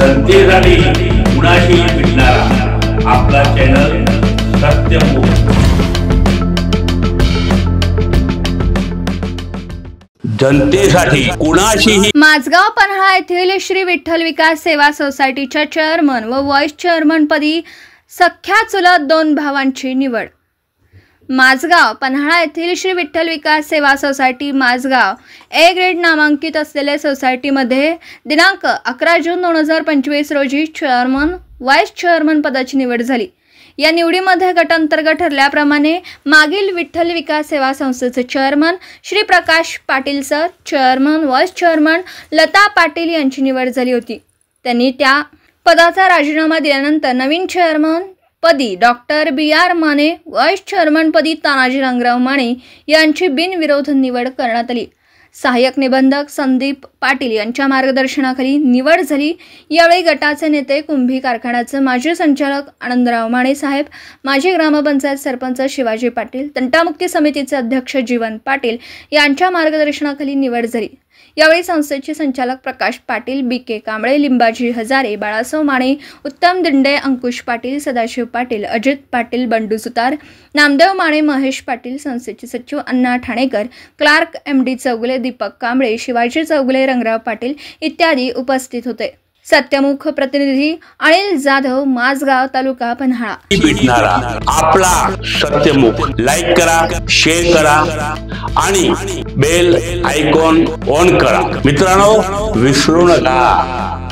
जनतेसाठी कुणाशी भेटणारा आपला चॅनल सत्यमुख। जनतेसाठी कुणाशीही। माझगाव पन्हाळा येथील श्री विठ्ठल विकास सेवा सोसायटीच्या चेअरमन व व्हाईस चेअरमन पदी सख्या चुलत दोन भावांची निवड। माझगाव पन्हाळा येथील श्री विठ्ठल विकास सेवा सोसायटी माझगाव ए ग्रेड नामांकित असलेल्या सोसायटीमध्ये दिनांक 11 जून 2025 रोजी चेअरमन व्हाईस चेअरमन पदाची निवड झाली। या निवडीमध्ये गटांतर्गत ठरल्याप्रमाणे मागील विठ्ठल विकास सेवा संस्थेचे chairman Shri Prakash Patil sir, chairman vice chairman Lata Patil यांची निवड झाली होती। त्यांनी त्या पदाचा राजीनामा दिल्यानंतर नवीन चेअरमन पदी डॉक्टर BR माने, व्हाईस चेअरमन पदी तानाजी रंगराव माने यांची बिनविरोध निवड करण्यात आली। सहाय्यक निबंधक संदीप पाटील यांच्या मार्गदर्शनाखाली निवड झाली। यावेळी गटाचे नेते कुंभी कारखान्याचे माजी संचालक आनंदराव माने साहेब, माजी ग्रामपंचायत सरपंच शिवाजी पाटील, तंटामुक्ती समितीचे अध्यक्ष जीवन पाटील यांच्या मार्गदर्शनाखाली निवड झाली। यावेळी संस्थेचे संचालक प्रकाश पाटील, BK कांबळे, लिंबाजी हजारे, बाळासाहेब माने, उत्तम दिंडे, अंकुश पाटील, सदाशिव पाटील, अजित पाटील, बंडू सुतार, नामदेव माने, महेश पाटील, संस्थेचे सचिव अण्णा ठाणेकर, क्लार्क MD चौगुले, दीपक कांबळे, शिवाजी चौगुले, रंगराव पाटील इत्यादी उपस्थित होते। सत्यमुख प्रतिनिधी अनिल जाधव, माझगाव, तालुका पन्हाळा। भेटणारा आपला सत्यमुख लाईक करा, शेअर करा आणि बेल आयकॉन ऑन करा। मित्रांनो, विसरू नका।